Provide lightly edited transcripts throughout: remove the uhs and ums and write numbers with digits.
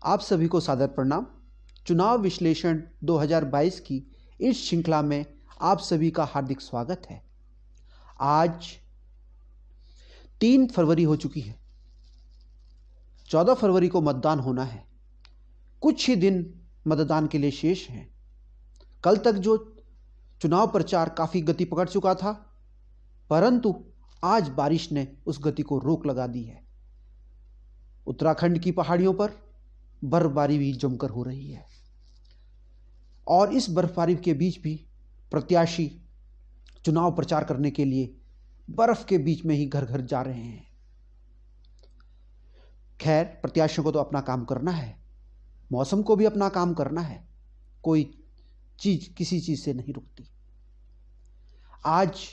आप सभी को सादर प्रणाम। चुनाव विश्लेषण 2022 की इस श्रृंखला में आप सभी का हार्दिक स्वागत है। आज 3 फरवरी हो चुकी है। 14 फरवरी को मतदान होना है। कुछ ही दिन मतदान के लिए शेष हैं। कल तक जो चुनाव प्रचार काफ़ी गति पकड़ चुका था, परंतु आज बारिश ने उस गति को रोक लगा दी है। उत्तराखंड की पहाड़ियों पर बर्फबारी भी जमकर हो रही है और इस बर्फबारी के बीच भी प्रत्याशी चुनाव प्रचार करने के लिए बर्फ के बीच में ही घर घर जा रहे हैं। खैर, प्रत्याशियों को तो अपना काम करना है, मौसम को भी अपना काम करना है। कोई चीज किसी चीज से नहीं रुकती। आज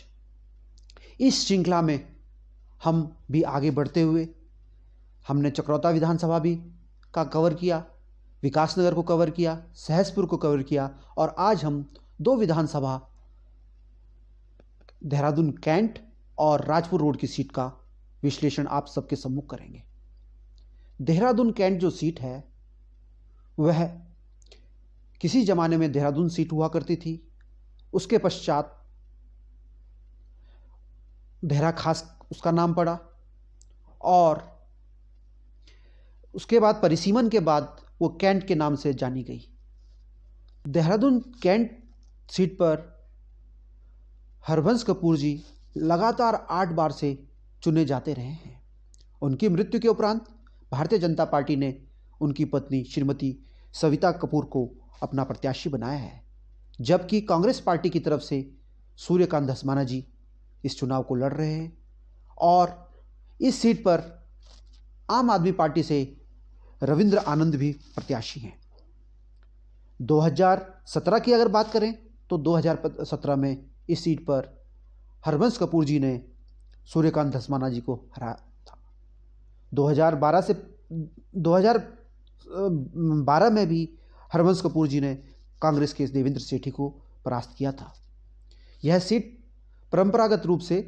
इस श्रृंखला में हम भी आगे बढ़ते हुए हमने चकरौता विधानसभा भी का कवर किया, विकासनगर को कवर किया, सहसपुर को कवर किया और आज हम 2 विधानसभा देहरादून कैंट और राजपुर रोड की सीट का विश्लेषण आप सबके सम्मुख करेंगे। देहरादून कैंट जो सीट है वह किसी जमाने में देहरादून सीट हुआ करती थी। उसके पश्चात देहरा खास उसका नाम पड़ा और उसके बाद परिसीमन के बाद वो कैंट के नाम से जानी गई। देहरादून कैंट सीट पर हरबंस कपूर जी लगातार 8 बार से चुने जाते रहे हैं। उनकी मृत्यु के उपरांत भारतीय जनता पार्टी ने उनकी पत्नी श्रीमती सविता कपूर को अपना प्रत्याशी बनाया है, जबकि कांग्रेस पार्टी की तरफ से सूर्यकांत धस्माना जी इस चुनाव को लड़ रहे हैं और इस सीट पर आम आदमी पार्टी से रविंद्र आनंद भी प्रत्याशी हैं। 2017 की अगर बात करें तो 2017 में इस सीट पर हरबंस कपूर जी ने सूर्यकांत धस्माना जी को हराया था। 2012 में भी हरबंस कपूर जी ने कांग्रेस के देवेंद्र सेठी को परास्त किया था। यह सीट परंपरागत रूप से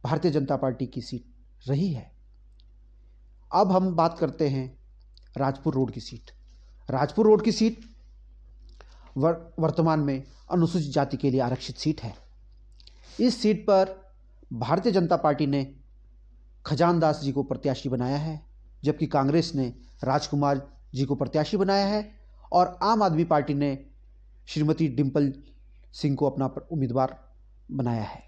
भारतीय जनता पार्टी की सीट रही है। अब हम बात करते हैं राजपुर रोड की सीट। राजपुर रोड की सीट वर्तमान में अनुसूचित जाति के लिए आरक्षित सीट है। इस सीट पर भारतीय जनता पार्टी ने खजान दास जी को प्रत्याशी बनाया है, जबकि कांग्रेस ने राजकुमार जी को प्रत्याशी बनाया है और आम आदमी पार्टी ने श्रीमती डिंपल सिंह को अपना उम्मीदवार बनाया है।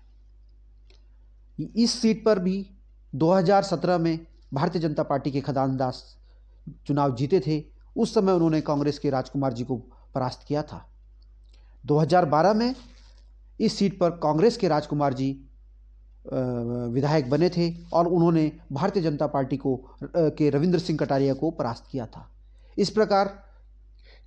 इस सीट पर भी 2017 में भारतीय जनता पार्टी के खजान दास चुनाव जीते थे। उस समय उन्होंने कांग्रेस के राजकुमार जी को परास्त किया था। 2012 में इस सीट पर कांग्रेस के राजकुमार जी विधायक बने थे और उन्होंने भारतीय जनता पार्टी को के रविंद्र सिंह कटारिया को परास्त किया था। इस प्रकार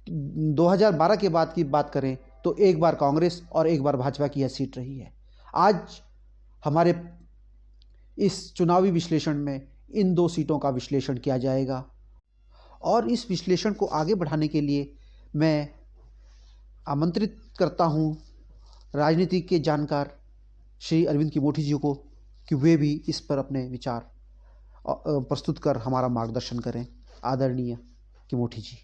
2012 के बाद की बात करें तो एक बार कांग्रेस और एक बार भाजपा की यह सीट रही है। आज हमारे इस चुनावी विश्लेषण में इन 2 सीटों का विश्लेषण किया जाएगा और इस विश्लेषण को आगे बढ़ाने के लिए मैं आमंत्रित करता हूं राजनीति के जानकार श्री अरविंद किमोठी जी को कि वे भी इस पर अपने विचार प्रस्तुत कर हमारा मार्गदर्शन करें। आदरणीय किमोठी जी।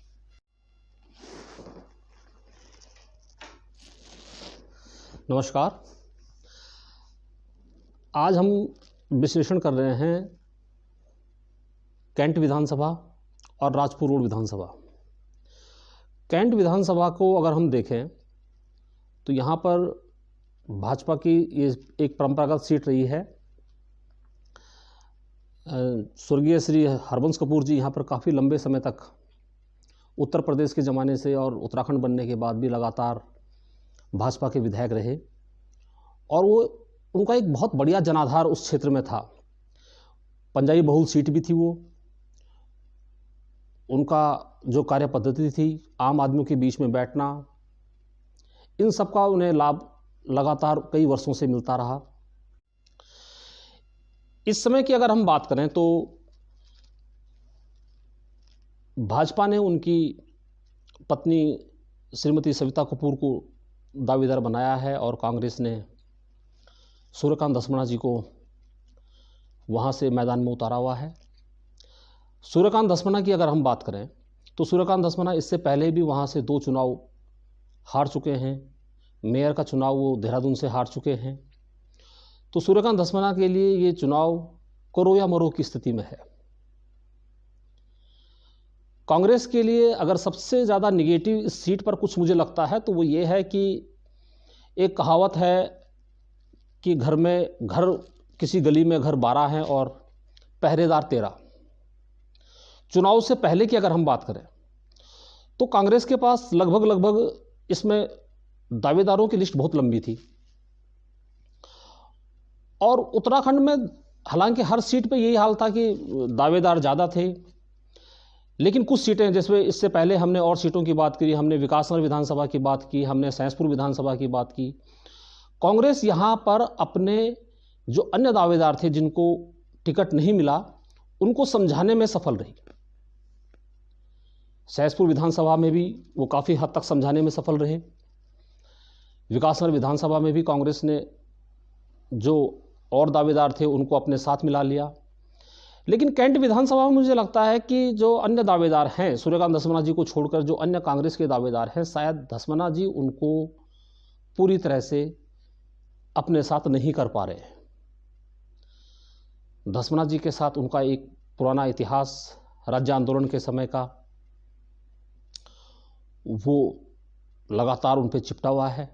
नमस्कार। आज हम विश्लेषण कर रहे हैं कैंट विधानसभा और राजपुर रोड विधानसभा। कैंट विधानसभा को अगर हम देखें तो यहाँ पर भाजपा की ये एक परंपरागत सीट रही है। स्वर्गीय श्री हरबंस कपूर जी यहाँ पर काफ़ी लंबे समय तक उत्तर प्रदेश के ज़माने से और उत्तराखंड बनने के बाद भी लगातार भाजपा के विधायक रहे और वो उनका एक बहुत बढ़िया जनाधार उस क्षेत्र में था। पंजाबी बहुल सीट भी थी वो। उनका जो कार्य पद्धति थी, आम आदमियों के बीच में बैठना, इन सब का उन्हें लाभ लगातार कई वर्षों से मिलता रहा। इस समय की अगर हम बात करें तो भाजपा ने उनकी पत्नी श्रीमती सविता कपूर को दावेदार बनाया है और कांग्रेस ने सूर्यकांत धस्माना जी को वहाँ से मैदान में उतारा हुआ है। सूर्यकांत धस्माना की अगर हम बात करें तो सूर्यकांत धस्माना इससे पहले भी वहाँ से 2 चुनाव हार चुके हैं। मेयर का चुनाव वो देहरादून से हार चुके हैं। तो सूर्यकांत धस्माना के लिए ये चुनाव करो या मरो की स्थिति में है। कांग्रेस के लिए अगर सबसे ज़्यादा निगेटिव इस सीट पर कुछ मुझे लगता है तो वो ये है कि एक कहावत है कि घर किसी गली में घर 12 हैं और पहरेदार 13। चुनाव से पहले की अगर हम बात करें तो कांग्रेस के पास लगभग इसमें दावेदारों की लिस्ट बहुत लंबी थी और उत्तराखंड में हालांकि हर सीट पे यही हाल था कि दावेदार ज़्यादा थे, लेकिन कुछ सीटें जैसे इससे पहले हमने और सीटों की बात करी, हमने विकासनगर विधानसभा की बात की, हमने सैंसपुर विधानसभा की बात की। कांग्रेस यहाँ पर अपने जो अन्य दावेदार थे जिनको टिकट नहीं मिला उनको समझाने में सफल रही। सैंसपुर विधानसभा में भी वो काफ़ी हद तक समझाने में सफल रहे। विकासनगर विधानसभा में भी कांग्रेस ने जो और दावेदार थे उनको अपने साथ मिला लिया। लेकिन कैंट विधानसभा में मुझे लगता है कि जो अन्य दावेदार हैं, सूर्यकांत धस्माना जी को छोड़कर जो अन्य कांग्रेस के दावेदार हैं, शायद धस्माना जी उनको पूरी तरह से अपने साथ नहीं कर पा रहे। धस्माना जी के साथ उनका एक पुराना इतिहास राज्य आंदोलन के समय का वो लगातार उन पर चिपटा हुआ है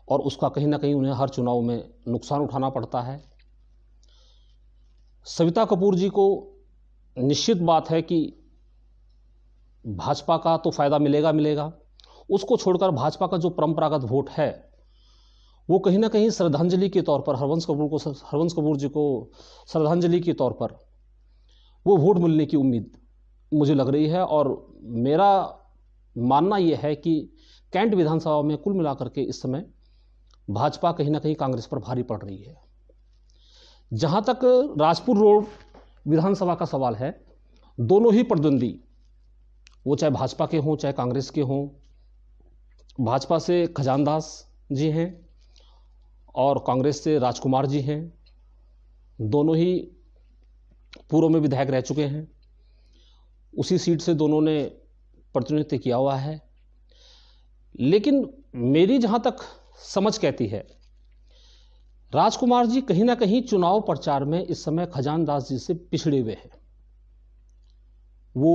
और उसका कहीं ना कहीं उन्हें हर चुनाव में नुकसान उठाना पड़ता है। सविता कपूर जी को निश्चित बात है कि भाजपा का तो फायदा मिलेगा, उसको छोड़कर भाजपा का जो परंपरागत वोट है वो कहीं ना कहीं श्रद्धांजलि के तौर पर हरवंश कपूर जी को श्रद्धांजलि के तौर पर वो वोट मिलने की उम्मीद मुझे लग रही है। और मेरा मानना यह है कि कैंट विधानसभा में कुल मिलाकर के इस समय भाजपा कहीं ना कहीं कांग्रेस पर भारी पड़ रही है। जहाँ तक राजपुर रोड विधानसभा का सवाल है, दोनों ही प्रतिद्वंदी, वो चाहे भाजपा के हों चाहे कांग्रेस के हों, भाजपा से खजानदास जी हैं और कांग्रेस से राजकुमार जी हैं। दोनों ही पूर्व में विधायक रह चुके हैं, उसी सीट से दोनों ने प्रतिनिधित्व किया हुआ है। लेकिन मेरी जहाँ तक समझ कहती है, राजकुमार जी कहीं ना कहीं चुनाव प्रचार में इस समय खजानदास जी से पिछड़े हुए हैं। वो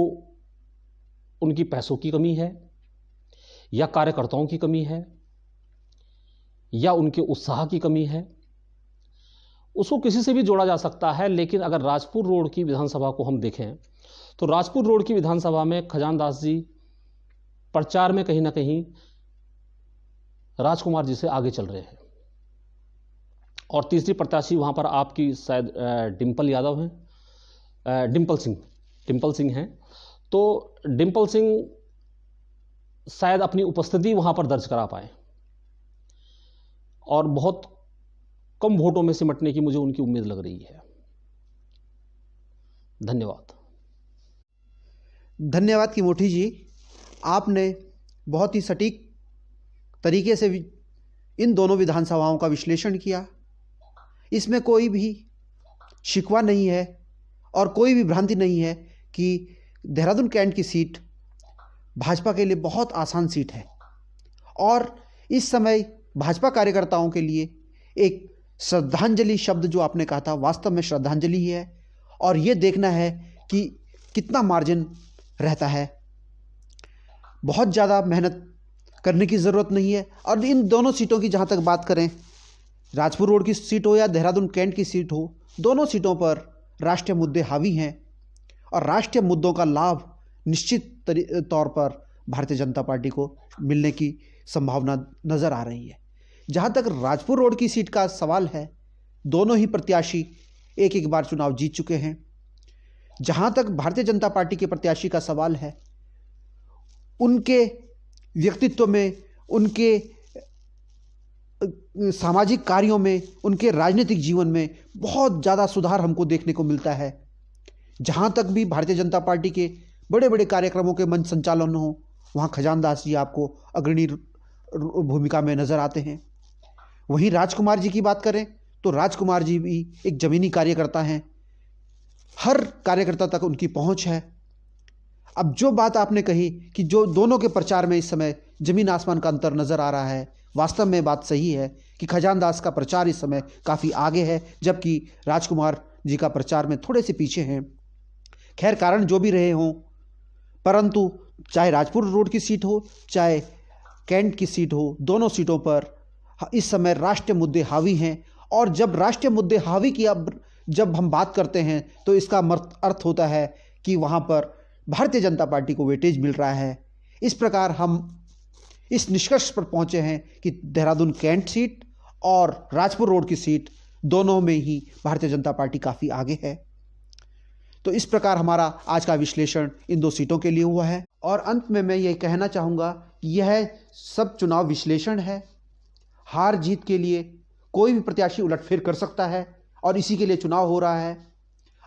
उनकी पैसों की कमी है या कार्यकर्ताओं की कमी है या उनके उत्साह की कमी है, उसको किसी से भी जोड़ा जा सकता है। लेकिन अगर राजपुर रोड की विधानसभा को हम देखें तो राजपुर रोड की विधानसभा में खजानदास जी प्रचार में कहीं ना कहीं राजकुमार जी से आगे चल रहे हैं। और तीसरी प्रत्याशी वहाँ पर आपकी शायद डिम्पल यादव हैं, डिम्पल सिंह हैं। तो डिम्पल सिंह शायद अपनी उपस्थिति वहाँ पर दर्ज करा पाए और बहुत कम वोटों में सिमटने की मुझे उनकी उम्मीद लग रही है। धन्यवाद किमोठी जी, आपने बहुत ही सटीक तरीके से इन दोनों विधानसभाओं का विश्लेषण किया। इसमें कोई भी शिकवा नहीं है और कोई भी भ्रांति नहीं है कि देहरादून कैंट की सीट भाजपा के लिए बहुत आसान सीट है और इस समय भाजपा कार्यकर्ताओं के लिए एक श्रद्धांजलि शब्द जो आपने कहा था, वास्तव में श्रद्धांजलि ही है और ये देखना है कि कितना मार्जिन रहता है। बहुत ज़्यादा मेहनत करने की ज़रूरत नहीं है। और इन दोनों सीटों की जहाँ तक बात करें, राजपुर रोड की सीट हो या देहरादून कैंट की सीट हो, दोनों सीटों पर राष्ट्रीय मुद्दे हावी हैं और राष्ट्रीय मुद्दों का लाभ निश्चित तौर पर भारतीय जनता पार्टी को मिलने की संभावना नज़र आ रही है। जहाँ तक राजपुर रोड की सीट का सवाल है, दोनों ही प्रत्याशी एक बार चुनाव जीत चुके हैं। जहाँ तक भारतीय जनता पार्टी के प्रत्याशी का सवाल है, उनके व्यक्तित्व में, उनके सामाजिक कार्यों में, उनके राजनीतिक जीवन में बहुत ज़्यादा सुधार हमको देखने को मिलता है। जहाँ तक भी भारतीय जनता पार्टी के बड़े बड़े कार्यक्रमों के मंच संचालन हो, वहाँ खजानदास जी आपको अग्रणी भूमिका में नज़र आते हैं। वहीं राजकुमार जी की बात करें तो राजकुमार जी भी एक ज़मीनी कार्यकर्ता हैं, हर कार्यकर्ता तक उनकी पहुँच है। अब जो बात आपने कही कि जो दोनों के प्रचार में इस समय ज़मीन आसमान का अंतर नज़र आ रहा है, वास्तव में बात सही है कि खजानदास का प्रचार इस समय काफ़ी आगे है, जबकि राजकुमार जी का प्रचार में थोड़े से पीछे हैं। खैर, कारण जो भी रहे हों, परंतु चाहे राजपुर रोड की सीट हो, चाहे कैंट की सीट हो, दोनों सीटों पर इस समय राष्ट्रीय मुद्दे हावी हैं। और जब राष्ट्रीय मुद्दे हावी की जब हम बात करते हैं तो इसका अर्थ होता है कि वहाँ पर भारतीय जनता पार्टी को वेटेज मिल रहा है। इस प्रकार हम इस निष्कर्ष पर पहुँचे हैं कि देहरादून कैंट सीट और राजपुर रोड की सीट दोनों में ही भारतीय जनता पार्टी काफ़ी आगे है। तो इस प्रकार हमारा आज का विश्लेषण इन दो सीटों के लिए हुआ है। और अंत में मैं ये कहना चाहूँगा कि यह सब चुनाव विश्लेषण है। हार जीत के लिए कोई भी प्रत्याशी उलटफेर कर सकता है और इसी के लिए चुनाव हो रहा है।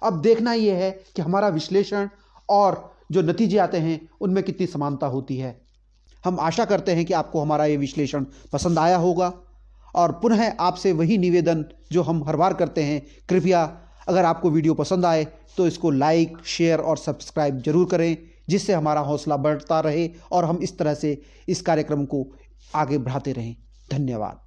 अब देखना यह है कि हमारा विश्लेषण और जो नतीजे आते हैं उनमें कितनी समानता होती है। हम आशा करते हैं कि आपको हमारा ये विश्लेषण पसंद आया होगा। और पुनः आपसे वही निवेदन जो हम हर बार करते हैं, कृपया अगर आपको वीडियो पसंद आए तो इसको लाइक, शेयर और सब्सक्राइब जरूर करें, जिससे हमारा हौसला बढ़ता रहे और हम इस तरह से इस कार्यक्रम को आगे बढ़ाते रहें। धन्यवाद।